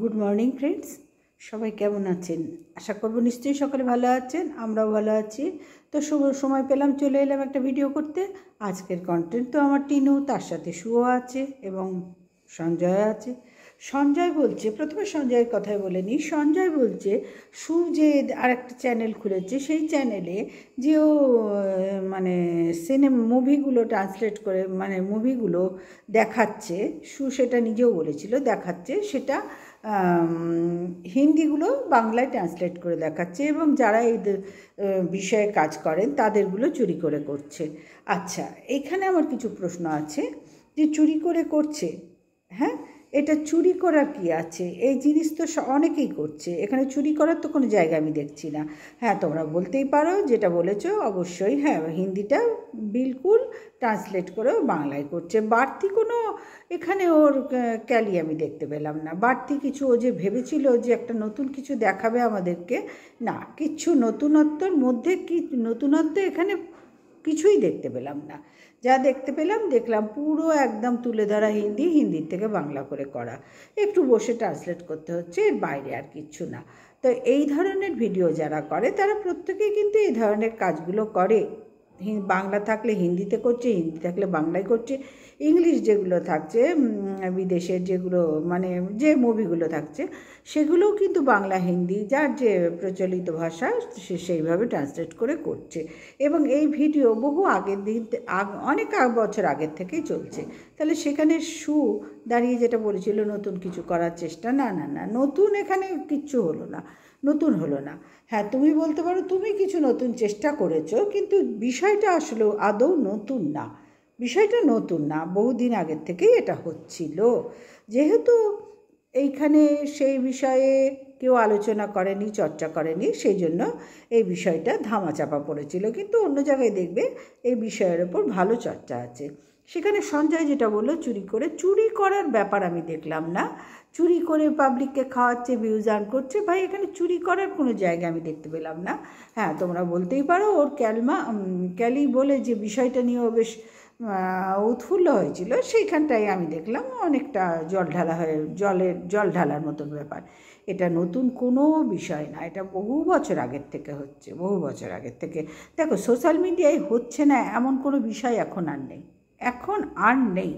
Good morning friends, সবাই কেমন আছেন? আশা করব নিশ্চয়ই সকলে ভালো আছেন, আমরাও ভালো আছি। তো সময় পেলাম, চলে এলাম একটা ভিডিও করতে। আজকের কন্টেন্ট তো আমার টিনু, তার সাথে সুও আছে এবং সঞ্জয় আছে। সঞ্জয় বলছে, প্রথমে সঞ্জয়ের কথাই বলে নিই। সঞ্জয় বলছে সু যে আরেকটা চ্যানেল খুলেছে, সেই চ্যানেলে যে ও মানে মুভিগুলো ট্রান্সলেট করে মুভিগুলো দেখাচ্ছে, সু সেটা নিজেও বলেছিল, দেখাচ্ছে সেটা হিন্দিগুলো বাংলায় ট্রান্সলেট করে দেখাচ্ছে এবং যারা এই বিষয়ে কাজ করেন তাদেরগুলো চুরি করে করছে। আচ্ছা, এখানে আমার কিছু প্রশ্ন আছে যে চুরি করে করছে, হ্যাঁ, এটা চুরি করার কি আছে? এই জিনিস তো অনেকেই করছে, এখানে চুরি করার তো কোনো জায়গা আমি দেখছি না। হ্যাঁ, তোমরা বলতেই পারো, যেটা বলেছো অবশ্যই, হ্যাঁ, হিন্দিটা বিলকুল ট্রান্সলেট করে বাংলায় করছে। বাড়তি কোনো এখানে ওর ক্যালি আমি দেখতে পেলাম না। বাড়তি কিছু ও যে ভেবেছিল যে একটা নতুন কিছু দেখাবে আমাদেরকে, না, কিচ্ছু নতুনত্বর মধ্যে কি নতুনত্ব এখানে কিছুই দেখতে পেলাম না। যা দেখতে দেখলাম পুরো একদম তুলে ধরা হিন্দির থেকে বাংলা করে করা, একটু বসে ট্রান্সলেট করতে হচ্ছে, এর বাইরে আর কিচ্ছু না। তো এই ধরনের ভিডিও যারা করে তারা প্রত্যেকেই কিন্তু এই ধরনের কাজগুলো করে। বাংলা থাকলে হিন্দিতে করছে, হিন্দি থাকলে বাংলায় করছে। ইংলিশ যেগুলো থাকছে, বিদেশের যেগুলো যে মুভিগুলো থাকছে, সেগুলোও কিন্তু বাংলা হিন্দি যার যে প্রচলিত ভাষা সে সেইভাবে ট্রান্সলেট করে করছে। এবং এই ভিডিও বহু অনেক বছর আগের থেকেই চলছে। তাহলে সেখানে সু দাঁড়িয়ে যেটা বলেছিল নতুন কিছু করার চেষ্টা, না না না, নতুন এখানে কিচ্ছু হলো না, নতুন হলো না। হ্যাঁ, তুমি বলতে পারো তুমি কিছু নতুন চেষ্টা করেছো, কিন্তু বিষয়টা আসলে আদৌ নতুন না, বিষয়টা নতুন না, বহুদিন আগের থেকেই এটা হচ্ছিল। যেহেতু এইখানে সেই বিষয়ে কেউ আলোচনা করেনি, চর্চা করেনি, সেই জন্য এই বিষয়টা ধামাচাপা পড়েছিল। কিন্তু অন্য জায়গায় দেখবে এই বিষয়ের ওপর ভালো চর্চা আছে। সেখানে সঞ্জয় যেটা বললো চুরি করার ব্যাপার আমি দেখলাম না। চুরি করে পাবলিককে খাওয়াচ্ছে, ভিউজ আর্ন করছে, ভাই এখানে চুরি করার কোনো জায়গা আমি দেখতে পেলাম না। হ্যাঁ, তোমরা বলতেই পারো ওর ক্যালি বলে যে বিষয়টা নিয়েও বেশ উৎফুল্ল হয়েছিল, সেইখানটায় আমি দেখলাম অনেকটা জল ঢালার মতন ব্যাপার। এটা নতুন কোনো বিষয় না, এটা বহু বছর আগের থেকে হচ্ছে, বহু বছর আগের থেকে। দেখো, সোশ্যাল মিডিয়ায় হচ্ছে না এমন কোনো বিষয় এখন আর নেই,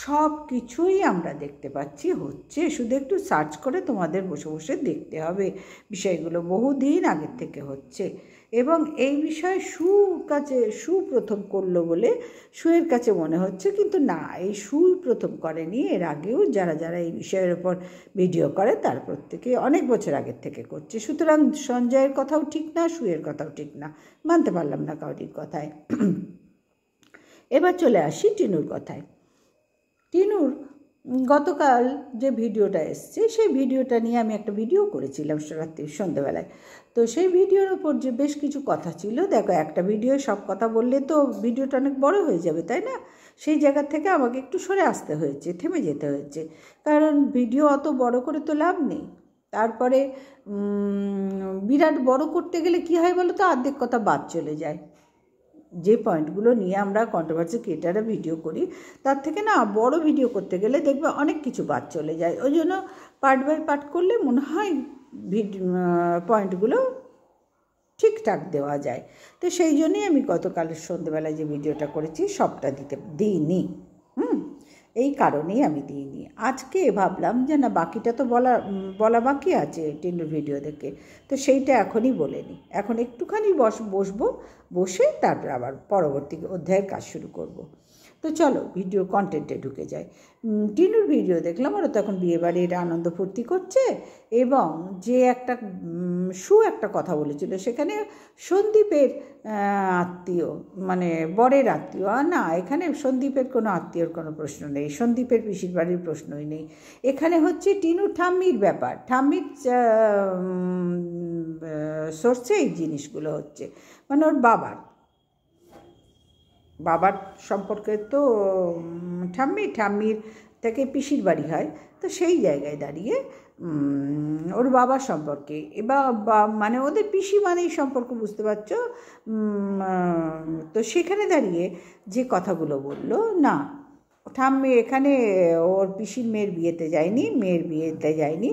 সব কিছুই আমরা দেখতে পাচ্ছি হচ্ছে। শুধু একটু সার্চ করে তোমাদের বসে বসে দেখতে হবে, বিষয়গুলো বহুদিন আগের থেকে হচ্ছে। এবং এই বিষয়ে সু প্রথম করলো বলে সুয়ের কাছে মনে হচ্ছে, কিন্তু না, এই সুই প্রথম করেনি, এর আগেও যারা এই বিষয়ের ওপর ভিডিও করে তার প্রত্যেকে অনেক বছর আগের থেকে করছে। সুতরাং সঞ্জয়ের কথাও ঠিক না, সুয়ের কথাও ঠিক না, মানতে পারলাম না কাউরির কথায়। এবার চলে আসি টিনুর কথায়। টিনুর গতকাল যে ভিডিওটা এসছে, সেই ভিডিওটা নিয়ে আমি একটা ভিডিও করেছিলাম সন্ধ্যেবেলায়। তো সেই ভিডিওর ওপর যে বেশ কিছু কথা ছিল। দেখো, একটা ভিডিও সব কথা বললে তো ভিডিওটা অনেক বড় হয়ে যাবে, তাই না? সেই জায়গা থেকে আমাকে একটু সরে আসতে হয়েছে, থেমে যেতে হয়েছে, কারণ ভিডিও অত বড় করে তো লাভ নেই। তারপরে বিরাট বড় করতে গেলে কী হয় বলো তো, অর্ধেক কথা বাদ চলে যায়। যে পয়েন্টগুলো নিয়ে আমরা কন্ট্রোভার্সি ক্রিয়েটাররা ভিডিও করি, তার থেকে না বড় ভিডিও করতে গেলে দেখবে অনেক কিছু বাদ চলে যায়। ওই জন্য পার্ট বাই পার্ট করলে মনে হয় পয়েন্টগুলো ঠিকঠাক দেওয়া যায়। তো সেই জন্যই আমি গতকালের সন্ধ্যেবেলায় যে ভিডিওটা করেছি সবটা দিইনি। এই কারণেই আমি দিইনি। আজকে ভাবলাম যে না, বাকিটা তো বলা বাকি আছে টিনুর ভিডিও দেখে, তো সেইটা এখনই বলে নিই। এখন একটুখানি বসবো, বসে তারপর আবার পরবর্তী অধ্যায়ের কাজ শুরু করব। তো চলো ভিডিও কন্টেন্টে ঢুকে যায়। টিনুর ভিডিও দেখলাম, ওরা তো এখন বিয়েবাড়ির আনন্দ ফুর্তি করছে, এবং যে একটা কথা বলেছিল, সেখানে সন্দীপের আত্মীয়, বরের আত্মীয়, না, এখানে সন্দীপের কোনো আত্মীয়র কোনো প্রশ্ন নেই, সন্দীপের পিসির বাড়ির প্রশ্নই নেই। এখানে হচ্ছে টিনুর ঠাম্মির ব্যাপার, ঠাম্মির সোর্সে এই জিনিসগুলো হচ্ছে, ওর বাবার সম্পর্কে তো ঠাম্মির থেকে পিসির বাড়ি হয়, তো সেই জায়গায় দাঁড়িয়ে ওর বাবার সম্পর্কে, এবার ওদের পিসি মানেই সম্পর্ক, বুঝতে পারছো? তো সেখানে দাঁড়িয়ে যে কথাগুলো বললো, না, ঠাম্মি এখানে ওর পিসির মেয়ের বিয়েতে যায়নি, মেয়ের বিয়েতে যায়নি,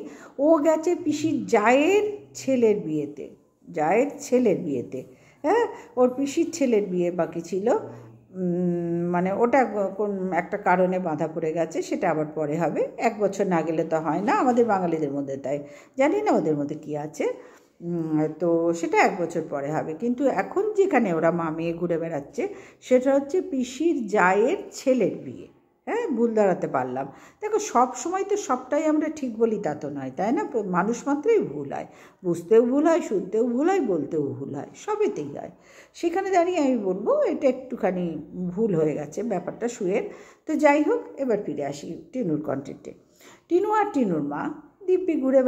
ও গেছে পিসির জায়ের ছেলের বিয়েতে, জায়ের ছেলের বিয়েতে। হ্যাঁ, ওর পিসির ছেলের বিয়ে বাকি ছিল, মানে ওটা কোন একটা কারণে বাঁধা পড়ে গেছে, সেটা আবার পরে হবে। 1 বছর না গেলে তো হয় না আমাদের বাঙালিদের মধ্যে, তাই জানি না ওদের মধ্যে কী আছে। তো সেটা 1 বছর পরে হবে। কিন্তু এখন যেখানে ওরা মা মেয়ে ঘুরে বেড়াচ্ছে সেটা হচ্ছে পিসির জায়ের ছেলের বিয়ে। হ্যাঁ, ভুল দাঁড়াতে পারলাম। দেখো, সব সময় তো সবটাই আমরা ঠিক বলি তা তো নয়, তাই না? মানুষ মাত্রই ভুল হয়, বুঝতেও ভুল হয়, শুনতেও ভুল হয়, বলতেও ভুল হয়, সবেতেই হয়। সেখানে দাঁড়িয়ে আমি বলবো এটা একটুখানি ভুল হয়ে গেছে ব্যাপারটা শুয়ের। তো যাই হোক, এবার ফিরে আসি টিনুর কন্টেন্টে। টিনু আর টিনুর মা দিব্যি ঘুরে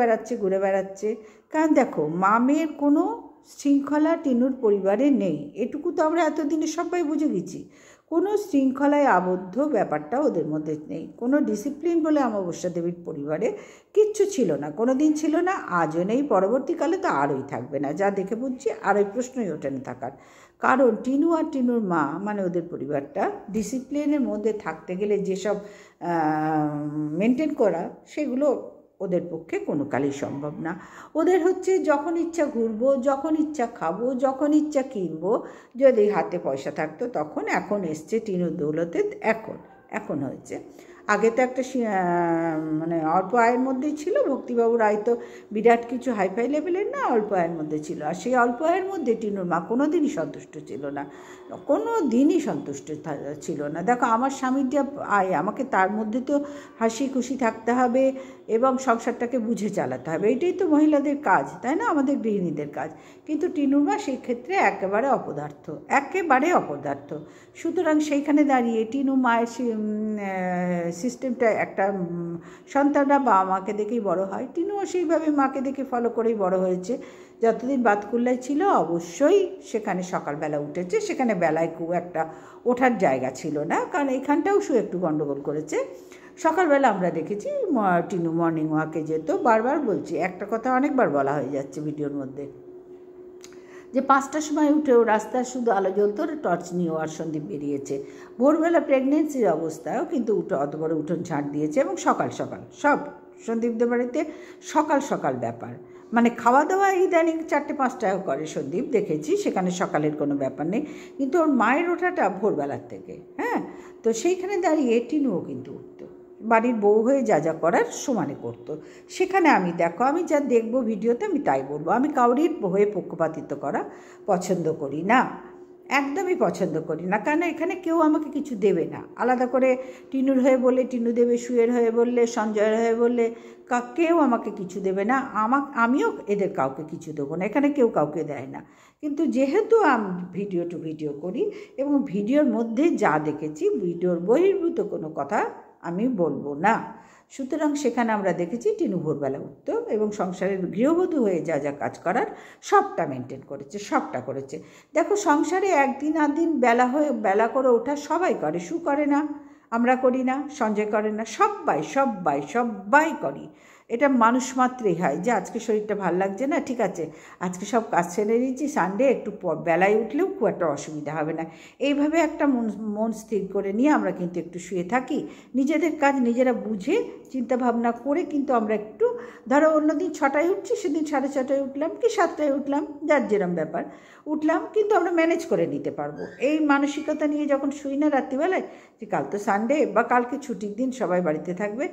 বেড়াচ্ছে। কারণ দেখো, মা মেয়ের কোনো শৃঙ্খলা টিনুর পরিবারে নেই, এটুকু তো আমরা এতদিনে সবাই বুঝে গেছি। কোনো শৃঙ্খলায় আবদ্ধ ব্যাপারটা ওদের মধ্যে নেই, কোনো ডিসিপ্লিন বলে অমাবস্যা দেবীর পরিবারে কিচ্ছু ছিল না, কোনো দিন ছিল না, আজও নেই, পরবর্তীকালে তো আরই থাকবে না, যা দেখে বুঝছি আর ওই প্রশ্নই ওঠে না থাকার। কারণ টিনু আর টিনুর মা মানে ওদের পরিবারটা ডিসিপ্লিনের মধ্যে থাকতে গেলে যেসব মেনটেন করা, সেগুলো ওদের পক্ষে কোনো কালই সম্ভব না। ওদের হচ্ছে যখন ইচ্ছা ঘুরবো, যখন ইচ্ছা খাবো, যখন ইচ্ছা কিনবো, যদি হাতে পয়সা থাকতো তখন। এখন এসছে টিনুর দৌলতে, এখন হয়েছে। আগে তো একটা মানে অল্প আয়ের মধ্যেই ছিল। ভক্তিবাবুর আয় তো বিরাট কিছু হাইফাই লেভেলের না, অল্প আয়ের মধ্যে ছিল। আর সেই অল্প আয়ের মধ্যে টিনুর মা কোনো দিনই সন্তুষ্ট ছিল না, কোনো দিনই সন্তুষ্ট ছিল না। দেখো, আমার স্বামীর যা আয়, আমাকে তার মধ্যে তো হাসি খুশি থাকতে হবে এবং সংসারটাকে বুঝে চালাতে হবে, এটাই তো মহিলাদের কাজ, তাই না? আমাদের গৃহিণীদের কাজ। কিন্তু টিনুর মা সেই ক্ষেত্রে একেবারে অপদার্থ। সুতরাং সেইখানে দাঁড়িয়ে টিনু মায়ের সিস্টেমটা, একটা সন্তানরা বাবা মাকে দেখেই বড় হয়, টিনুও সেইভাবে মাকে দেখে ফলো করেই বড় হয়েছে। যতদিন বাতকুল্লায় ছিল অবশ্যই সেখানে সকালবেলা উঠেছে, সেখানে বেলায় খুব একটা ওঠার জায়গা ছিল না, কারণ এখানটাও একটু গণ্ডগোল করেছে। সকালবেলা আমরা দেখেছি টিনু মর্নিং ওয়াকে যেত। বারবার বলছি, একটা কথা অনেকবার বলা হয়ে যাচ্ছে ভিডিওর মধ্যে, যে 5টার সময় উঠেও রাস্তায় শুধু আলো জ্বলতো, টর্চ নিয়ে আর সন্দীপ বেরিয়েছে। ভোরবেলা প্রেগনেন্সির অবস্থায়ও কিন্তু অত বড় উঠোন ঝাড় দিয়েছে, এবং সকাল সব সন্দীপদের বাড়িতে সকাল ব্যাপার, মানে খাওয়া দাওয়া ইদানিং 4টে-5টায়ও করে সন্দীপ, দেখেছি, সেখানে সকালের কোনো ব্যাপার নেই। কিন্তু ওর মায়ের ওঠাটা ভোরবেলার থেকে। হ্যাঁ, তো সেইখানে দাঁড়িয়ে টিনুও কিন্তু উঠতো, বাড়ির বউ হয়ে যা করার সমানে করতো। সেখানে আমি যা দেখবো ভিডিওতে আমি তাই বলবো। আমি কাউরির হয়ে পক্ষপাতিত্ব করা পছন্দ করি না, একদমই পছন্দ করি না। কারণ এখানে কেউ আমাকে কিছু দেবে না। আলাদা করে টিনুর হয়ে বললে টিনু দেবে, সুয়ের হয়ে বললে, সঞ্জয়ের হয়ে বললে কেউ আমাকে কিছু দেবে না, আমিও এদের কাউকে কিছু দেবো না, এখানে কেউ কাউকে দেয় না। কিন্তু যেহেতু আমি ভিডিও করি এবং ভিডিওর মধ্যে যা দেখেছি, ভিডিওর বহির্ভূত কোনো কথা আমি বলবো না। সুতরাং সেখানে আমরা দেখেছি টিনু ভোরবেলা উঠত এবং সংসারের গৃহবধূ হয়ে যা কাজ করার সবটা মেনটেন করেছে, সবটা করেছে। দেখো, সংসারে একদিন আধদিন বেলা করে ওঠা সবাই করে, শু করে না, আমরা করি না, সঞ্জয় করে না, সবাই করি। এটা মানুষ মাত্রই হয় যে আজকে শরীরটা ভালো লাগছে না, ঠিক আছে, আজকে সব কাজ ছেড়ে দিয়েছি, সানডে একটু বেলায় উঠলেও খুব একটা অসুবিধা হবে না, এইভাবে একটা মন স্থির করে নিয়ে আমরা কিন্তু একটু শুয়ে থাকি। নিজেদের কাজ নিজেরা বুঝে চিন্তা ভাবনা করে কিন্তু আমরা একটু, ধরো অন্যদিন 6টায় উঠছি, সেদিন 6:30টায় উঠলাম কি 7টায় উঠলাম, যার যেরম ব্যাপার উঠলাম, কিন্তু আমরা ম্যানেজ করে নিতে পারবো। এই মানসিকতা নিয়ে যখন শুই না রাত্রিবেলায়, যে কাল তো সানডে বা কালকে ছুটির দিন, সবাই বাড়িতে থাকবে,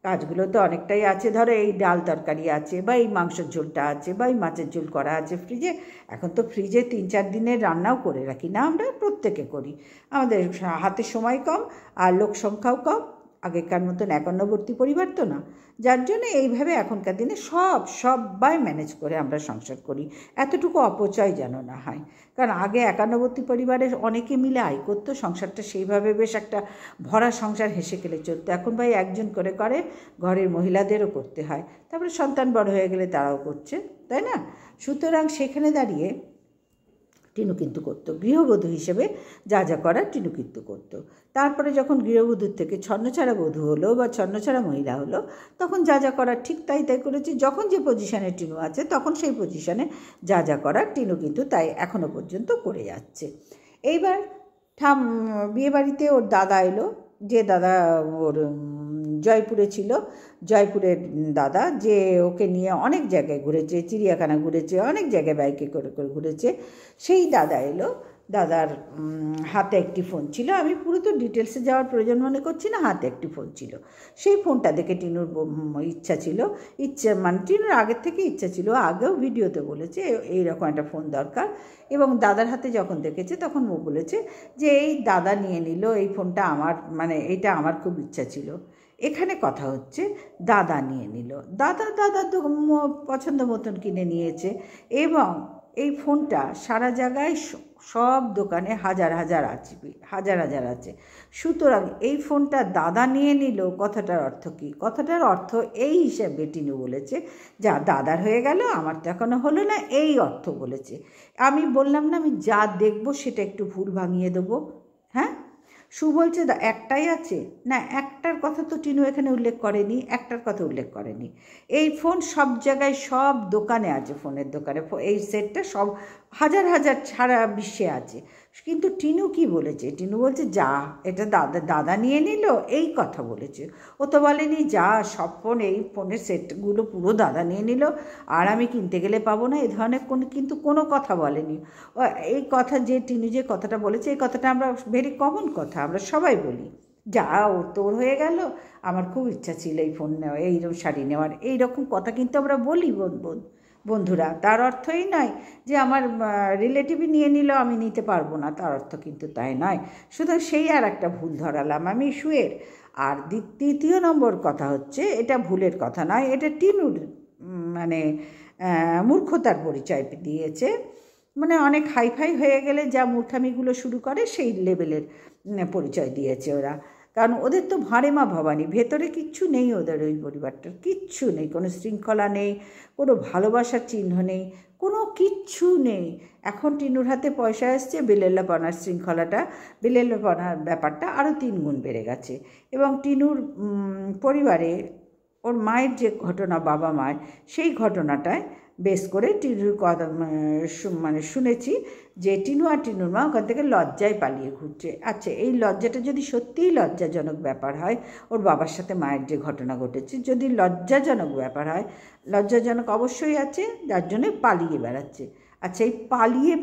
কাজগুলো তো অনেকটাই আছে, ধরো এই ডাল তরকারি আছে, বা এই মাংসের ঝোলটা আছে, বা এই মাছের ঝোল করা আছে ফ্রিজে। এখন তো ফ্রিজে 3-4 দিনের রান্নাও করে রাখি না, আমরা প্রত্যেকে করি, আমাদের হাতে সময় কম আর লোক সংখ্যাও কম, আগেকার মতন 51বর্তী পরিবার তো না, যার জন্য এইভাবে এখনকার দিনে সবাই ম্যানেজ করে আমরা সংসার করি, এতটুকু অপচয় যেন না হয়। কারণ আগে 51বর্তী পরিবারের অনেকে মিলে আয় করতো, সংসারটা সেইভাবে বেশ একটা ভরা সংসার হেসে খেলে চলতো। এখন ভাই একজন করে ঘরের মহিলাদেরও করতে হয়, তারপরে সন্তান বড় হয়ে গেলে তারাও করছে, তাই না? সুতরাং সেখানে দাঁড়িয়ে টিনু কিন্তু করতো, গৃহবধূ হিসেবে যা করার টিনু কিন্তু করতো। তারপরে যখন গৃহবধূর থেকে ছন্নছাড়া বধূ হলো বা ছন্নছাড়া মহিলা হলো, তখন যা করার ঠিক তাই করেছে। যখন যে পজিশানে টিনু আছে, তখন সেই পজিশানে যা করার টিনু কিন্তু তাই এখনও পর্যন্ত করে যাচ্ছে। এইবার বিয়েবাড়িতে ওর দাদা এলো, যে দাদা ওর জয়পুরে ছিল, জয়পুরের দাদা, যে ওকে নিয়ে অনেক জায়গায় ঘুরেছে, চিড়িয়াখানা ঘুরেছে, অনেক জায়গায় বাইকে করে করে ঘুরেছে, সেই দাদা এলো। দাদার হাতে একটি ফোন ছিল, আমি পুরো তো ডিটেলসে যাওয়ার প্রয়োজন মনে করছি না, হাতে একটি ফোন ছিল। সেই ফোনটা দেখে টিনুর ইচ্ছা ছিল, মানে টিনুর আগের থেকে ইচ্ছা ছিল, আগেও ভিডিওতে বলেছে এইরকম একটা ফোন দরকার। এবং দাদার হাতে যখন দেখেছে তখন ও বলেছে যে এই দাদা নিয়ে নিল এই ফোনটা, আমার মানে এটা আমার খুব ইচ্ছা ছিল। এখানে কথা হচ্ছে দাদা নিয়ে নিল, দাদা তো পছন্দ মতন কিনে নিয়েছে, এবং এই ফোনটা সারা জায়গায় সব দোকানে হাজার হাজার আছে। সুতরাং এই ফোনটা দাদা নিয়ে নিল, কথাটার অর্থ কী? কথাটার অর্থ এই হিসাবে টিনু বলেছে, যা দাদার হয়ে গেল, আমার তো এখনও হলো না, এই অর্থ বলেছে। আমি বললাম না, আমি যা দেখবো সেটা একটু ভুল ভাঙিয়ে দেবো। হ্যাঁ, সু বলছে একটাই আছে না, একটার কথা তো টিনু এখানে উল্লেখ করেনি, একটার কথা উল্লেখ করেনি। এই ফোন সব জায়গায়, সব দোকানে আছে, ফোনের দোকানে এই সেটটা সব হাজার হাজার সারা বিশ্বে আছে। কিন্তু টিনু কি বলেছে? টিনু বলছে যা এটা দাদা নিয়ে নিল, এই কথা বলেছে। ও তো বলেনি যা সব ফোন, এই ফোনের সেটগুলো পুরো দাদা নিয়ে নিল আর আমি কিনতে গেলে পাবো না, এ ধরনের কিন্তু কোনো কথা বলেনি। এই কথা যে টিনু যে কথাটা বলেছে, এই কথাটা আমরা ভেরি কমন কথা, আমরা সবাই বলি, যা ও তোর হয়ে গেল, আমার খুব ইচ্ছা ছিল এই ফোন নেওয়া, এইরকম শাড়ি নেওয়ার, এইরকম কথা কিন্তু আমরা বলি বন্ধুরা। তার অর্থ এই নয় যে আমার রিলেটিভই নিয়ে নিল আমি নিতে পারবো না, তার অর্থ কিন্তু তাই নয়। সুতরাং সেই আর একটা ভুল ধরালাম আমি শুয়ের। আর তৃতীয় নম্বর কথা হচ্ছে, এটা ভুলের কথা নয়, এটা টিনুর মানে মূর্খতার পরিচয় দিয়েছে। মানে অনেক হাইফাই হয়ে গেলে যা মূর্খামিগুলো শুরু করে সেই লেভেলের পরিচয় দিয়েছে ওরা। কারণ ওদের তো ভাঁড়ে মা ভবানী, ভেতরে কিচ্ছু নেই ওদের, ওই পরিবারটার কিচ্ছু নেই, কোনো শৃঙ্খলা নেই, কোনো ভালোবাসার চিহ্ন নেই, কোনো কিচ্ছু নেই। এখন টিনুর হাতে পয়সা এসছে, বেলেল্লাপনার শৃঙ্খলাটা, বেলেল্লাপনার ব্যাপারটা আরও 3 গুণ বেড়ে গেছে। এবং টিনুর পরিবারে ওর মায়ের যে ঘটনা, বাবা মায়ের, সেই ঘটনাটায় বেশ করে টিনুর কথা মানে শুনেছি যে টিনু আর টিনুর মা ওখান থেকে লজ্জায় পালিয়ে ঘুরছে। আচ্ছা, এই লজ্জাটা যদি সত্যিই লজ্জাজনক ব্যাপার হয়, ওর বাবার সাথে মায়ের যে ঘটনা ঘটেছে, যদি লজ্জাজনক ব্যাপার হয়, লজ্জাজনক অবশ্যই আছে, যার জন্যে পালিয়ে বেড়াচ্ছে। আচ্ছা, এই পালিয়ে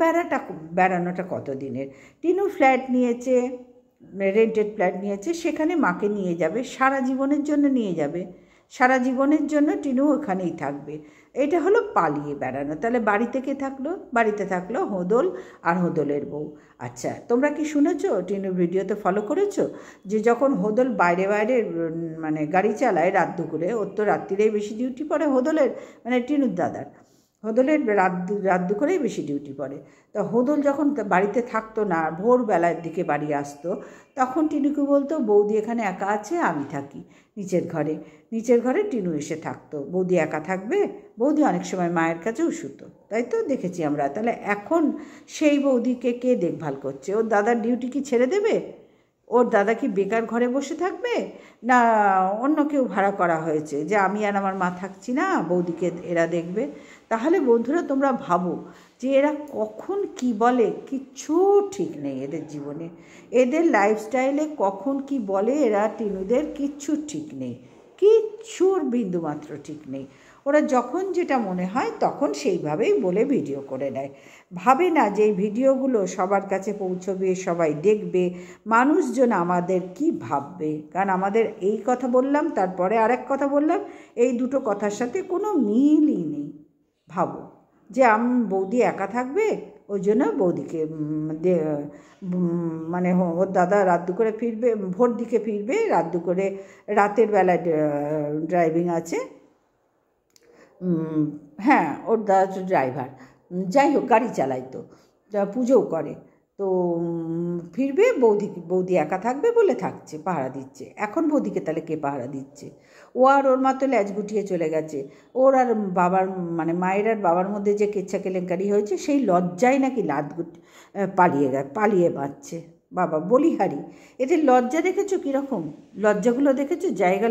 বেড়ানোটা কত দিনের? টিনু ফ্ল্যাট নিয়েছে, রেন্টেড ফ্ল্যাট নিয়েছে, সেখানে মাকে নিয়ে যাবে, সারা জীবনের জন্য নিয়ে যাবে, সারা জীবনের জন্য টিনু ওখানেই থাকবে। এটা হলো পালিয়ে বেড়ানো। তাহলে বাড়িতে কে থাকলো? বাড়িতে থাকলো হোদল আর হোদলের বউ। আচ্ছা, তোমরা কি শুনেছো, টিনুর ভিডিওতে ফলো করেছো, যে যখন হোদল বাইরে মানে গাড়ি চালায় রাত দুপুরে, ওর তো রাত্রিরেই বেশি ডিউটি পড়ে হোদলের, মানে টিনুর দাদার, হোদলের রাত দুপুরেই বেশি ডিউটি পড়ে। তা হোদল যখন বাড়িতে থাকতো না, ভোরবেলার দিকে বাড়ি আসতো, তখন টিনুকে বলতো বৌদি এখানে একা আছে, আমি থাকি নিচের ঘরে টিনু এসে থাকতো। বৌদি একা থাকবে, বৌদি অনেক সময় মায়ের কাছেও শুতো, তাই তো দেখেছি আমরা। তাহলে এখন সেই বৌদিকে কে দেখভাল করছে? ওর দাদার ডিউটি কি ছেড়ে দেবে? ওর দাদা কি বেকার ঘরে বসে থাকবে? না অন্য কেউ ভাড়া করা হয়েছে যে আমি আর আমার মা থাকছি না, বৌদিকে এরা দেখবে? তাহলে বন্ধুরা তোমরা ভাবো যে এরা কখন কি বলে, কিচ্ছু ঠিক নেই এদের জীবনে, এদের লাইফস্টাইলে কখন কি বলে এরা, টিনুদের কিচ্ছু ঠিক নেই, কিচ্ছুর বিন্দুমাত্র ঠিক নেই। ওরা যখন যেটা মনে হয় তখন সেইভাবেই বলে ভিডিও করে নেয়, ভাবে না যে এই ভিডিওগুলো সবার কাছে পৌঁছবে, সবাই দেখবে, মানুষজন আমাদের কি ভাববে। কারণ আমাদের এই কথা বললাম, তারপরে আরেক কথা বললাম, এই দুটো কথার সাথে কোনো মিলই নেই। ভাবো যে বৌদি একা থাকবে, ওই জন্য বৌদিকে মানে ওর দাদা রাত দুপুরে ফিরবে, ভোর দিকে ফিরবে, রাত দুপুরে রাতের বেলায় ড্রাইভিং আছে, হ্যাঁ ওর দাদা তো ড্রাইভার, যাই হোক গাড়ি চালাইতো, পুজোও করে, তো ফিরবে, বৌদি একা থাকবে বলে থাকছে, পাহারা দিচ্ছে। এখন বৌদিকে তাহলে কে পাহারা দিচ্ছে? ও আর ওর মা তো ল্যাজ গুটিয়ে চলে গেছে। ওর আর বাবার মানে মায়ের আর বাবার মধ্যে যে কেচ্ছা কেলেঙ্কারি হয়েছে, সেই লজ্জায় নাকি পালিয়ে বাঁচছে। বাবা বলিহারি, এদের লজ্জা দেখেছো কীরকম? লজ্জাগুলো দেখেছো?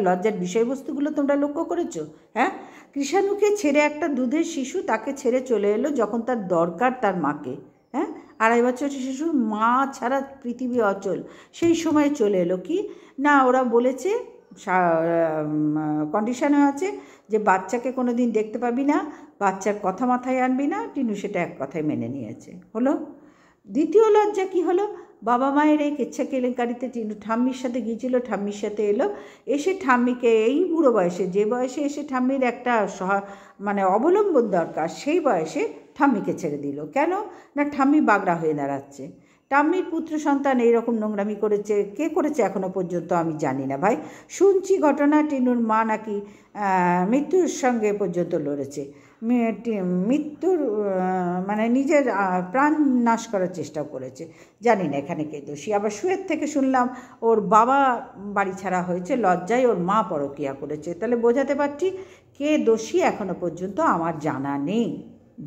লজ্জার বিষয়বস্তুগুলো তোমরা লক্ষ্য করেছো? হ্যাঁ, কৃষাণুকে ছেড়ে একটা দুধের শিশু তাকে ছেড়ে চলে এলো যখন তার দরকার তার মাকে। হ্যাঁ, 2.5 বছরের শিশুর মা ছাড়া পৃথিবী অচল। সেই সময় চলে এলো কি না, ওরা বলেছে কন্ডিশনে আছে যে বাচ্চাকে কোনো দিন দেখতে পাবি না, বাচ্চার কথা মাথায় আনবি না। টিনু সেটা এক কথায় মেনে নিয়েছে। হলো দ্বিতীয় লজ্জা কি হলো, বাবা মায়ের এই কেচ্ছা কেলেঙ্কারিতে টিনু ঠাম্মির সাথে গিয়েছিল, ঠাম্মির সাথে এলো, এসে ঠাম্মিকে এই বুড়ো বয়সে, যে বয়সে এসে ঠাম্মির একটা মানে অবলম্বন দরকার, সেই বয়সে ঠাম্মিকে ছেড়ে দিল। কেন না, ঠাম্মি বাগড়া হয়ে দাঁড়াচ্ছে। ঠাম্মির পুত্র সন্তান এইরকম নোংরামি করেছে, কে করেছে এখনও পর্যন্ত আমি জানি না ভাই। শুনছি ঘটনা টিনুর মা নাকি মৃত্যুর সঙ্গে পর্যন্ত লড়েছে, মৃত্যুর মানে নিজের প্রাণ নাশ করার চেষ্টাও করেছে। জানি না এখানে কে দোষী। আবার সুয়ের থেকে শুনলাম ওর বাবা বাড়ি ছাড়া হয়েছে, লজ্জায় ওর মা পরকীয়া করেছে। তাহলে বোঝাতে পারছি কে দোষী এখনও পর্যন্ত আমার জানা নেই,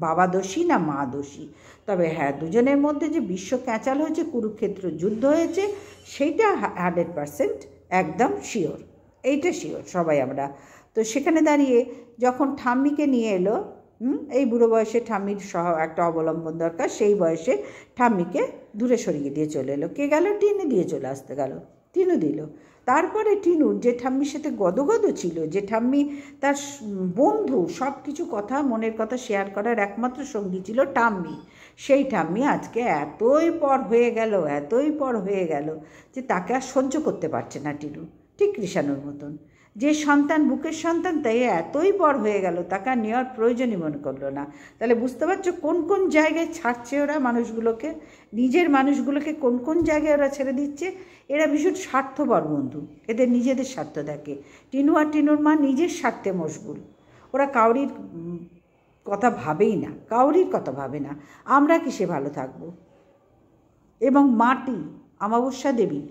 বাবা দোষী না মা দোষী। তবে হ্যাঁ, দুজনের মধ্যে যে বিশ্ব ক্যাঁচাল হয়েছে, কুরুক্ষেত্র যুদ্ধ হয়েছে, সেইটা 100% একদম শিওর, এইটা শিওর সবাই আমরা। তো সেখানে দাঁড়িয়ে যখন ঠাম্মিকে নিয়ে এলো, এই বুড়ো বয়সে ঠাম্মির একটা অবলম্বন দরকার, সেই বয়সে ঠাম্মিকে দূরে সরিয়ে দিয়ে চলে এলো। কে গেল? টিনু দিয়ে চলে আসতে গেল, টিনু দিল। তারপরে টিনুর যে ঠাম্মির সাথে গদগদ ছিল, যে ঠাম্মি তার বন্ধু, সব কিছু কথা, মনের কথা শেয়ার করার একমাত্র সঙ্গী ছিল ঠাম্মি, সেই ঠাম্মি আজকে এতই পর হয়ে গেল যে তাকে আর সহ্য করতে পারছে না টিনু। ঠিক কৃষাণুর মতন, যে সন্তান বুকের সন্তান, তাই এতই পর হয়ে গেল, তাকে আর নেওয়ার প্রয়োজনই মনে করলো না। তাহলে বুঝতে পারছো কোন কোন জায়গায় ছাড়ছে ওরা মানুষগুলোকে, নিজের মানুষগুলোকে কোন কোন জায়গায় ওরা ছেড়ে দিচ্ছে। এরা ভীষণ স্বার্থপর বন্ধু, এদের নিজেদের স্বার্থ দেখে। টিনু আর টিনুর মা নিজের স্বার্থে মশগুল, ওরা কাউরির কথা ভাবেই না, কাউরির কথা ভাবে না। আমরা কিসে ভালো থাকবো? এবং মাটি, অমাবস্যা দেবী,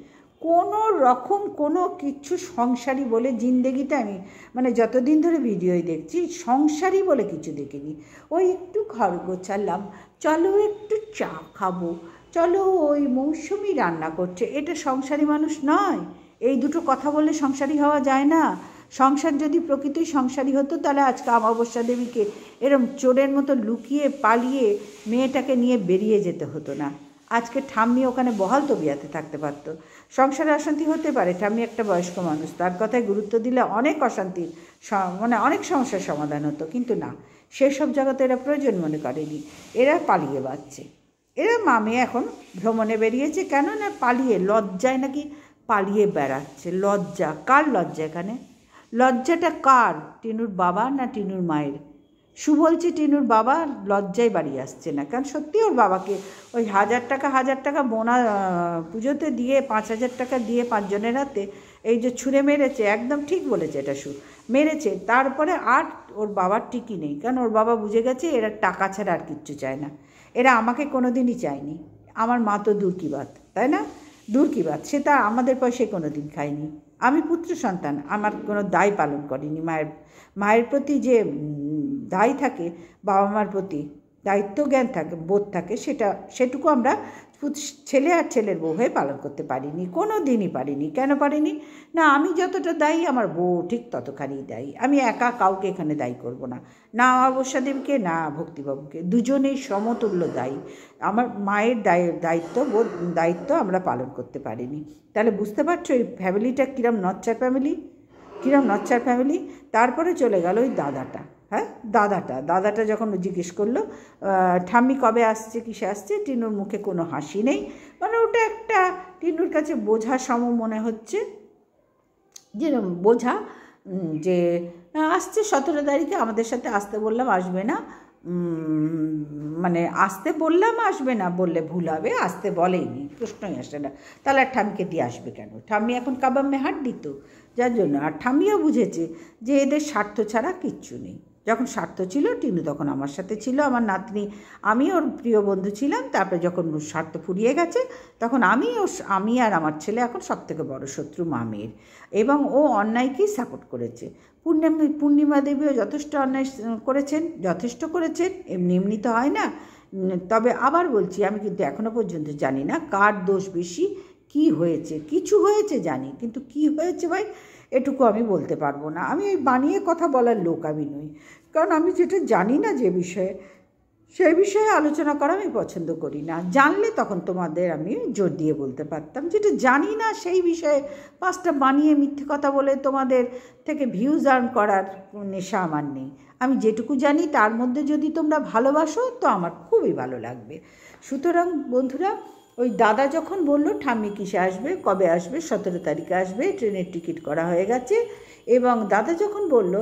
কোনো রকম কোনো কিছু সংসারী বলে জিন্দেগিতে আমি মানে যতদিন ধরে ভিডিওই দেখছি, সংসারী বলে কিছু দেখিনি। ওই একটু ঘর গোছালাম, চলো একটু চা খাবো, চলো ওই মৌসুমি রান্না করছে, এটা সংসারী মানুষ নয়। এই দুটো কথা বললে সংসারী হওয়া যায় না। সংসার যদি প্রকৃতই সংসারী হতো, তাহলে আজকে অমাবস্যা দেবীকে এরম চোরের মতো লুকিয়ে পালিয়ে মেয়েটাকে নিয়ে বেরিয়ে যেতে হতো না। আজকে ঠাম্মি ওখানে বহাল তবিয়াতে থাকতে পারত। সংসারে অশান্তি হতে পারে, ঠাম্মি একটা বয়স্ক মানুষ, তার কথায় গুরুত্ব দিলে অনেক অশান্তির মানে অনেক সমস্যার সমাধান হতো, কিন্তু না, সেসব জায়গাতে এরা প্রয়োজন মনে করেনি। এরা পালিয়ে বাঁচছে। এরা মামে এখন ভ্রমণে বেরিয়েছে, কেন না পালিয়ে, লজ্জায় নাকি পালিয়ে বেড়াচ্ছে। লজ্জা কার? লজ্জা এখানে লজ্জাটা কার? টিনুর বাবা না টিনুর মায়ের? বলছে টিনুর বাবা লজ্জায় বাড়ি আসছে না, কারণ সত্যি ওর বাবাকে ওই 1000 টাকা বোনা পুজোতে দিয়ে 5000 টাকা দিয়ে 5 জনের হাতে এই যে ছুঁড়ে মেরেছে, একদম ঠিক বলেছে, এটা মেরেছে। তারপরে আর ওর বাবার টিকি নেই, কারণ ওর বাবা বুঝে গেছে এরা টাকা ছাড়া আর কিচ্ছু চায় না। এরা আমাকে কোনো দিনই চায়নি, আমার মা তো দূর কি বাত, তাই না? দূর কি বাত, সে তা আমাদের পয়সায় কোনো দিন খায়নি। আমি পুত্র সন্তান, আমার কোনো দায় পালন করিনি। মায়ের প্রতি যে দায় থাকে, বাবা মার প্রতি দায়িত্ব জ্ঞান থাকে, বোধ থাকে, সেটুকু আমরা ছেলে আর ছেলের বউ হয়ে পালন করতে পারিনি, কোনো দিনই পারিনি। কেন পারিনি না, আমি যতটা দায়ী আমার বউ ঠিক ততখানি দায়ী। আমি একা কাউকে এখানে দায়ী করব না, না অমাবস্যা দেবীকে না ভক্তিবাবুকে, দুজনেই সমতুল্য দায়ী। আমার মায়ের দায়িত্ব আমরা পালন করতে পারিনি। তাহলে বুঝতে পারছো এই ফ্যামিলিটা কীরম নচ্চার ফ্যামিলি। তারপরে চলে গেল ওই দাদাটা। হ্যাঁ, দাদাটা যখন জিজ্ঞেস করলো ঠাম্মি কবে আসছে, কিসে আসছে, টিনুর মুখে কোনো হাসি নেই। মানে ওটা একটা টিনুর কাছে বোঝা সম মনে হচ্ছে, যে বোঝা যে আসছে 17 তারিখে, আমাদের সাথে আসতে বললাম আসবে না, মানে আসতে বললাম আসবে না বললে ভুল হবে, আসতে বলেইনি, প্রশ্নই আসে না। তাহলে আর ঠাম্মিকে দিয়ে আসবে কেন? ঠাম্মি এখন কাবাম্মে হাট দিত, যার জন্য। আর ঠাম্মিও বুঝেছে যে এদের স্বার্থ ছাড়া কিচ্ছু নেই। যখন স্বার্থ ছিল টিনু তখন আমার সাথে ছিল, আমার নাতনি, আমি ওর প্রিয় বন্ধু ছিলাম। তারপরে যখন স্বার্থ ফুরিয়ে গেছে, তখন আমি আর আমার ছেলে এখন সবথেকে বড় শত্রু মামের, এবং ও অন্যায়কেই সাপোর্ট করেছে। পূর্ণিমা দেবীও যথেষ্ট অন্যায় করেছেন, এমনি তো হয় না। তবে আবার বলছি, আমি কিন্তু এখনও পর্যন্ত জানি না কার দোষ বেশি, কি হয়েছে। কিছু হয়েছে জানি, কিন্তু কি হয়েছে ভাই এটুকু আমি বলতে পারবো না। আমি ওই বানিয়ে কথা বলার লোক আমি নই, কারণ আমি যেটা জানি না যে বিষয়ে, সেই বিষয়ে আলোচনা করা আমি পছন্দ করি না। জানলে তখন তোমাদের আমি জোর দিয়ে বলতে পারতাম, যেটা জানি না সেই বিষয়ে 5টা বানিয়ে মিথ্যে কথা বলে তোমাদের থেকে ভিউজ আর্ন করার নেশা আমার নেই। আমি যেটুকু জানি তার মধ্যে যদি তোমরা ভালোবাসো তো আমার খুবই ভালো লাগবে। সুতরাং বন্ধুরা, ওই দাদা যখন বললো ঠাম্মি কিসে আসবে, কবে আসবে, 17 তারিখে আসবে, ট্রেনের টিকিট করা হয়ে গেছে, এবং দাদা যখন বলল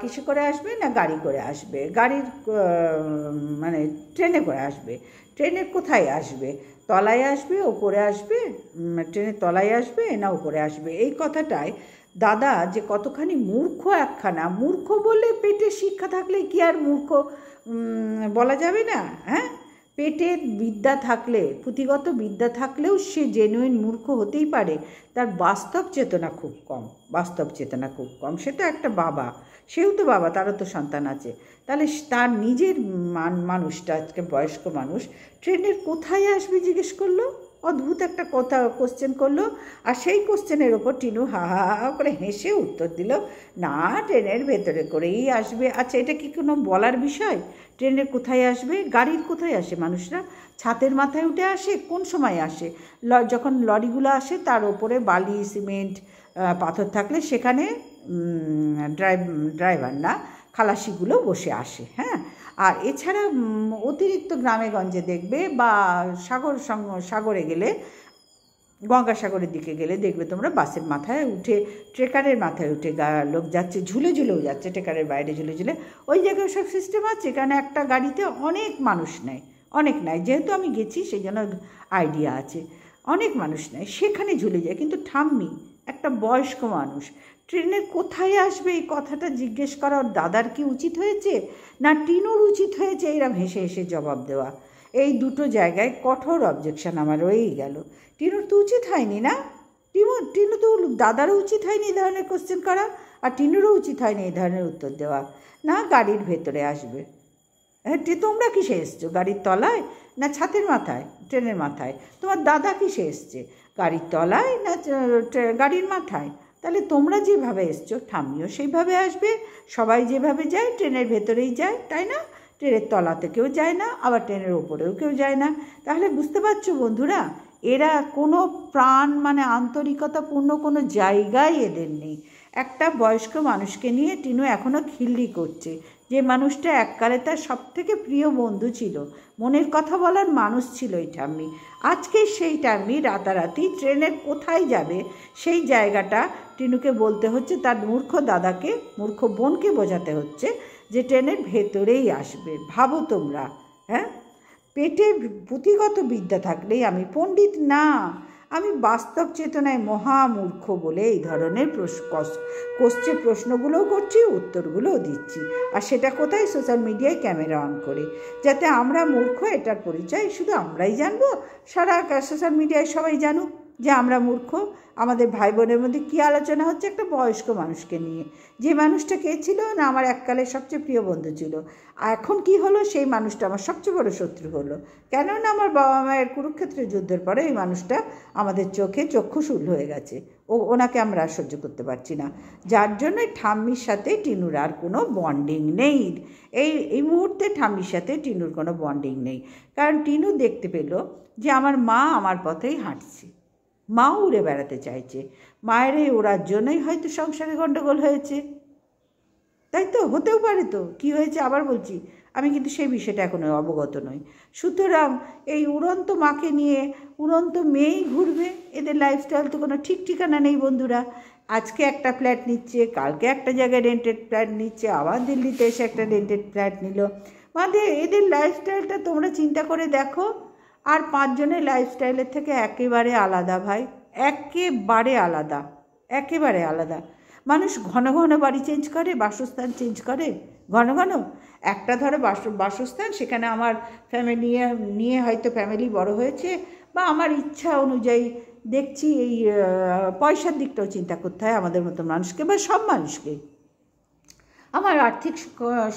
কিসে করে আসবে না গাড়ি করে আসবে, গাড়ির মানে ট্রেনে করে আসবে, ট্রেনের কোথায় আসবে, তলায় আসবে, ওপরে আসবে, ট্রেনের তলায় আসবে না ওপরে আসবে, এই কথাটায় দাদা যে কতখানি মূর্খ একখানা, মূর্খ বলে পেটে শিক্ষা থাকলে কি আর মূর্খ বলা যাবে না? হ্যাঁ, পেটের বিদ্যা থাকলে, পুঁথিগত বিদ্যা থাকলেও সে জেনুইন মূর্খ হতেই পারে, তার বাস্তব চেতনা খুব কম, বাস্তব চেতনা খুব কম। সেটা একটা বাবা, সেও তো বাবা, তারও তো সন্তান আছে। তাহলে তার নিজের মানুষটা, আজকে বয়স্ক মানুষ, ট্রেনের কোথায় আসবে জিজ্ঞেস করলো, অদ্ভুত একটা কথা কোশ্চেন করলো, আর সেই কোশ্চেনের ওপর টিনু হা হা হা করে হেসে উত্তর দিল, না ট্রেনের ভেতরে করেই আসবে। আচ্ছা, এটা কি কোনো বলার বিষয়? ট্রেনের কোথায় আসবে? গাড়ির কোথায় আসে মানুষরা? ছাতের মাথায় উঠে আসে? কোন সময় আসে? যখন লরিগুলো আসে তার ওপরে বালি, সিমেন্ট, পাথর থাকলে সেখানে ড্রাইভার না, খালাসিগুলো বসে আসে। হ্যাঁ, আর এছাড়া অতিরিক্ত গ্রামে গঞ্জে দেখবে, বা সাগরে গেলে, গঙ্গাসাগরের দিকে গেলে দেখবে তোমরা বাসের মাথায় উঠে, ট্রেকারের মাথায় উঠে লোক যাচ্ছে, ঝুলে ঝুলেও যাচ্ছে, ট্রেকারের বাইরে ঝুলে ঝুলে। ওই জায়গায় সব সিস্টেম আছে, এখানে একটা গাড়িতে অনেক মানুষ নেয়, অনেক নেয়, যেহেতু আমি গেছি সেই জন্য আইডিয়া আছে, অনেক মানুষ নেয়, সেখানে ঝুলে যায়। কিন্তু ঠাম্মি একটা বয়স্ক মানুষ, ট্রেনের কোথায় আসবে এই কথাটা জিজ্ঞেস করা ওর দাদার কি উচিত হয়েছে, না টিনুর উচিত হয়েছে এরম হেসে হেসে জবাব দেওয়া? এই দুটো জায়গায় কঠোর অবজেকশন আমার রয়েই গেল। টিনুর তো উচিত হয়নি না, টিনু তো দাদারও উচিত হয়নি এই ধরনের কোশ্চেন করা, আর টিনুরও উচিত হয়নি এই ধরনের উত্তর দেওয়া। না গাড়ির ভেতরে আসবে। হ্যাঁ, তোমরা কিসে এসছো, গাড়ির তলায় না ছাতের মাথায়, ট্রেনের মাথায়? তোমার দাদা কিসে এসছে, গাড়ির তলায় না গাড়ির মাথায়? তাহলে তোমরা যেভাবে এসছো ঠাম্মিও সেইভাবে আসবে, সবাই যেভাবে যায় ট্রেনের ভেতরেই যায়, তাই না? ট্রেনের তলাতে কেউ যায় না, আবার ট্রেনের ওপরেও কেউ যায় না। তাহলে বুঝতে পারছো বন্ধুরা, এরা কোনো প্রাণ মানে আন্তরিকতাপূর্ণ কোনো জায়গায় এদের নেই। একটা বয়স্ক মানুষকে নিয়ে টিনু এখনও খিল্লি করছে, যে মানুষটা এককালে তার সবথেকে প্রিয় বন্ধু ছিল, মনের কথা বলার মানুষ ছিল এই ঠাম্মি। আজকে সেই ঠাম্মি রাতারাতি ট্রেনের কোথায় যাবে সেই জায়গাটা টিনুকে বলতে হচ্ছে, তার মূর্খ দাদাকে, মূর্খ বোনকে বোঝাতে হচ্ছে যে ট্রেনের ভেতরেই আসবে। ভাবো তোমরা, হ্যাঁ, পেটে পুঁথিগত বিদ্যা থাকলেই আমি পণ্ডিত না, আমি বাস্তব চেতনায় মহামূর্খ বলে এই ধরনের প্রশ্নগুলোও করছি, উত্তরগুলোও দিচ্ছি। আর সেটা কোথায়? সোশ্যাল মিডিয়ায় ক্যামেরা অন করে, যাতে আমরা মূর্খ এটার পরিচয় শুধু আমরাই জানবো, সারা সোশ্যাল মিডিয়ায় সবাই জানুক যে আমরা মূর্খ। আমাদের ভাই বোনের মধ্যে কী আলোচনা হচ্ছে একটা বয়স্ক মানুষকে নিয়ে, যে মানুষটা কে ছিল না আমার এককালের সবচেয়ে প্রিয় বন্ধু ছিল, এখন কি হলো, সেই মানুষটা আমার সবচেয়ে বড় শত্রু হলো। কেননা আমার বাবা মায়ের কুরুক্ষেত্রের যুদ্ধের পরে এই মানুষটা আমাদের চোখে চক্ষুশূল হয়ে গেছে, ওনাকে আমরা আর সহ্য করতে পারছি না, যার জন্য ঠাম্মির সাথে টিনুর আর কোনো বন্ডিং নেই। এই মুহূর্তে ঠাম্মির সাথে টিনুর কোনো বন্ডিং নেই, কারণ টিনু দেখতে পেল যে আমার মা আমার পথেই হাঁটছে, মাও উড়ে বেড়াতে চাইছে, মায়ের এই ওড়ার জন্যই হয়তো সংসারে গণ্ডগোল হয়েছে, তাই তো? হতেও পারে তো, কি হয়েছে আবার বলছি, আমি কিন্তু সেই বিষয়টা এখনো অবগত নই। সুতরাং এই উড়ন্ত মাকে নিয়ে উড়ন্ত মেয়েই ঘুরবে, এদের লাইফস্টাইল তো কোনো ঠিক ঠিকানা নেই বন্ধুরা। আজকে একটা ফ্ল্যাট নিচ্ছে, কালকে একটা জায়গায় রেন্টেড ফ্ল্যাট নিচ্ছে, আবার দিল্লিতে এসে একটা রেন্টেড ফ্ল্যাট নিল, মানে এদের লাইফস্টাইলটা তোমরা চিন্তা করে দেখো। আর 5 জনের লাইফস্টাইলের থেকে একেবারে আলাদা ভাই, একেবারে আলাদা, একেবারে আলাদা। মানুষ ঘন ঘন বাড়ি চেঞ্জ করে, বাসস্থান চেঞ্জ করে ঘন ঘন। একটা ধরো বাসস্থান, সেখানে আমার ফ্যামিলি নিয়ে হয়তো ফ্যামিলি বড় হয়েছে, বা আমার ইচ্ছা অনুযায়ী দেখছি এই পয়সার দিকটাও চিন্তা করতে হয় আমাদের মতো মানুষকে, বা সব মানুষকে। আমার আর্থিক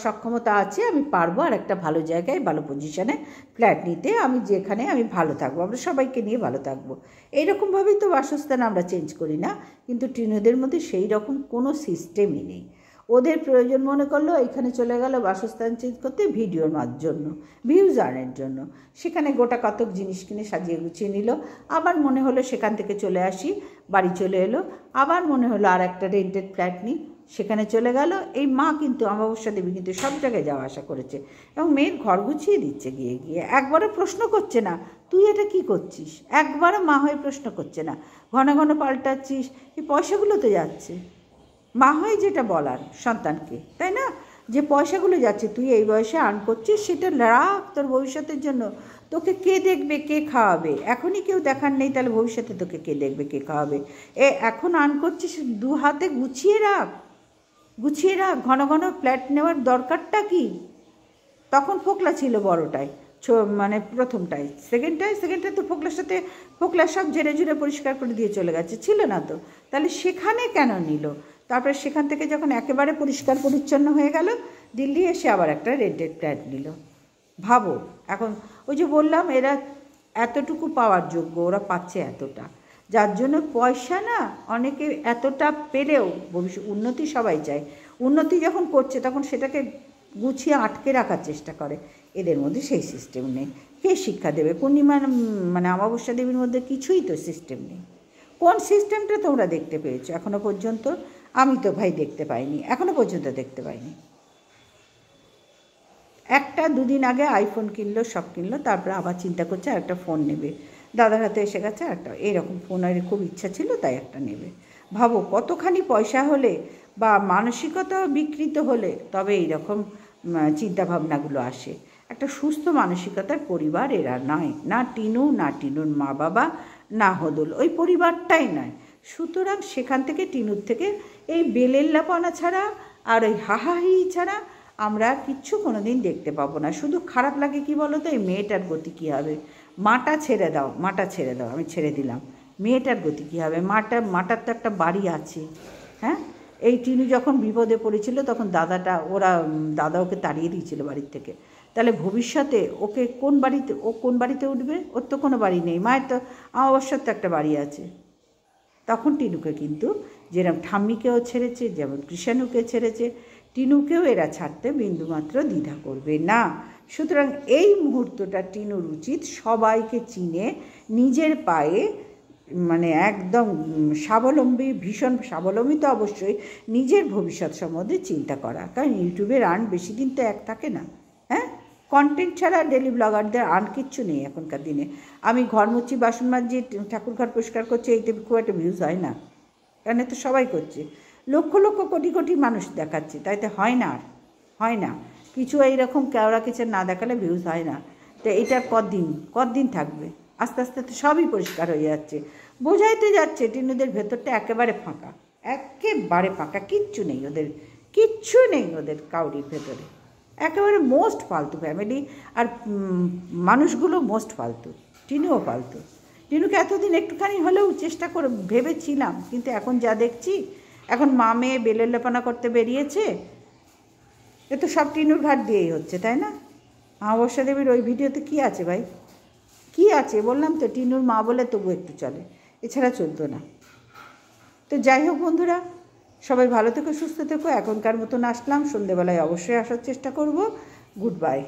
সক্ষমতা আছে, আমি পারবো আর একটা ভালো জায়গায় ভালো পজিশনে ফ্ল্যাট নিতে, আমি যেখানে আমি ভালো থাকবো, আমরা সবাইকে নিয়ে ভালো থাকবো, এইরকমভাবেই তো বাসস্থান আমরা চেঞ্জ করি না। কিন্তু টিনুদের মধ্যে সেই রকম কোনো সিস্টেমই নেই। ওদের প্রয়োজন মনে করলো এখানে চলে গেল বাসস্থান চেঞ্জ করতে ভিডিওর জন্য, ভিউজ আর্নের জন্য। সেখানে গোটা কতক জিনিস কিনে সাজিয়ে গুছিয়ে নিল। আবার মনে হলো সেখান থেকে চলে আসি, বাড়ি চলে এলো। আবার মনে হলো আর একটা রেন্টেড ফ্ল্যাট নিই, সেখানে চলে গেল। এই মা কিন্তু অমাবস্যা দেবী কিন্তু সব জায়গায় যাওয়া আসা করেছে এবং মেয়ের ঘর গুছিয়ে দিচ্ছে গিয়ে গিয়ে। একবারও প্রশ্ন করছে না তুই এটা কি করছিস, একবারও মা হয়ে প্রশ্ন করছে না। ঘন ঘন পাল্টাচ্ছিস, এই পয়সাগুলো তো যাচ্ছে। মা হয়ে যেটা বলার সন্তানকে, তাই না, যে পয়সাগুলো যাচ্ছে তুই এই বয়সে আর্ন করছিস, সেটা রাখ তোর ভবিষ্যতের জন্য। তোকে কে দেখবে, কে খাওয়াবে? এখনই কেউ দেখার নেই, তাহলে ভবিষ্যতে তোকে কে দেখবে, কে খাওয়াবে? এখন আর্ন করছিস, দু হাতে গুছিয়ে রাখ, গুছিয়ে রাখ। ঘন ঘন ফ্ল্যাট নেওয়ার দরকারটা কি? তখন ফোকলা ছিল বড়টায়, মানে প্রথমটায়। সেকেন্ডটায় তো ফোকলার সব ঝেড়ে ঝুড়ে পরিষ্কার করে দিয়ে চলে গেছে, ছিল না তো। তাহলে সেখানে কেন নিল? তারপরে সেখান থেকে যখন একেবারে পরিষ্কার পরিচ্ছন্ন হয়ে গেল, দিল্লি এসে আবার একটা রেন্টেড ফ্ল্যাট নিল। ভাবো, এখন ওই যে বললাম এরা এতটুকু পাওয়ার যোগ্য, ওরা পাচ্ছে এতটা, যার জন্য পয়সা না অনেকে এতটা পেলেও ভবিষ্যৎ উন্নতি সবাই চায়। উন্নতি যখন করছে তখন সেটাকে গুছিয়ে আটকে রাখার চেষ্টা করে। এদের মধ্যে সেই সিস্টেম নেই। কে শিক্ষা দেবে? পূর্ণিমা মানে অমাবস্যা দেবীর মধ্যে কিছুই তো সিস্টেম নেই। কোন সিস্টেমটা তোমরা দেখতে পেয়েছো এখনো পর্যন্ত? আমি তো ভাই দেখতে পাইনি, এখনো পর্যন্ত দেখতে পাইনি। একটা দুদিন আগে আইফোন কিনলো, সব কিনলো, তারপরে আবার চিন্তা করছে আর একটা ফোন নেবে। দাদার হাতে এসে গেছে একটা এইরকম ফোনের খুব ইচ্ছা ছিল, তাই একটা নেবে। ভাবো কতখানি পয়সা হলে বা মানসিকতা বিকৃত হলে তবে এইরকম চিন্তাভাবনাগুলো আসে। একটা সুস্থ মানসিকতার পরিবার এরা নয়, না টিনু, না টিনুর মা বাবা, না হদল, ওই পরিবারটাই নয়। সুতরাং সেখান থেকে টিনুর থেকে এই বেলেল্লাপনা ছাড়া আর ওই হাহাহি ছাড়া আমরা কিচ্ছু কোনো দিন দেখতে পাবো না। শুধু খারাপ লাগে কি বলো তো, এই মেয়েটার গতি কী হবে? মাটা ছেড়ে দাও, মাটা ছেড়ে দাও, আমি ছেড়ে দিলাম। মেয়েটার গতি কী হবে? মাটার তো একটা বাড়ি আছে, হ্যাঁ। এই টিনু যখন বিপদে পড়েছিল তখন দাদা ওকে তাড়িয়ে দিয়েছিল বাড়ির থেকে। তাহলে ভবিষ্যতে ওকে কোন বাড়িতে উঠবে? ওর তো কোনো বাড়ি নেই। মায়ের তো অবশ্যই তো একটা বাড়ি আছে। তখন টিনুকে কিন্তু যেরকম ঠাম্মিকেও ছেড়েছে, যেমন কৃষাণুকে ছেড়েছে, টিনুকেও এরা ছাড়তে বিন্দুমাত্র দ্বিধা করবে না। সুতরাং এই মুহূর্তটা টিনুর উচিত সবাইকে চিনে নিজের পায়ে মানে একদম স্বাবলম্বী, ভীষণ স্বাবলম্বী তো অবশ্যই, নিজের ভবিষ্যৎ সম্বন্ধে চিন্তা করা। কারণ ইউটিউবের আর্ন বেশি দিন তো এক থাকে না, হ্যাঁ। কন্টেন্ট ছাড়া ডেলি ব্লগারদের আর্ন কিচ্ছু নেই এখনকার দিনে। আমি ঘর মুচ্ছি, বাসন মাজছি, ঠাকুর ঘর পরিষ্কার করছি, এইতে খুব একটা ভিউজ হয় না, কারণ তো সবাই করছে। লক্ষ লক্ষ কোটি কোটি মানুষ দেখাচ্ছে, তাইতে হয় না, আর হয় না কিছু। এইরকম কেওড়া কেচের না দেখালে ভিউজ হয় না। তো এটার কদিন থাকবে? আস্তে আস্তে তো সবই পরিষ্কার হয়ে যাচ্ছে, বোঝাইতে যাচ্ছে টিনুদের ভেতরটা একেবারে ফাঁকা, একেবারে ফাঁকা, কিচ্ছু নেই ওদের কাউরির ভেতরে। একেবারে মোস্ট ফালতু ফ্যামিলি, আর মানুষগুলো মোস্ট ফালতু, টিনুও ফালতু। টিনুকে এতদিন একটুখানি হলেও চেষ্টা করে ভেবেছিলাম, কিন্তু এখন যা দেখছি, এখন মা মেয়ে বেলেল্লাপনা করতে বেরিয়েছে, এ তো সব টিনুর ঘাট দিয়েই হচ্ছে, তাই না? অমাবস্যা দেবীর ওই ভিডিওতে কী আছে ভাই, কী আছে? বললাম তো টিনুর মা বলে তবু একটু চলে, এছাড়া চলতো না। তো যাই হোক বন্ধুরা, সবাই ভালো থেকো, সুস্থ থেকো। এখনকার মতন আসলাম, সন্ধেবেলায় অবশ্যই আসার চেষ্টা করব। Good bye.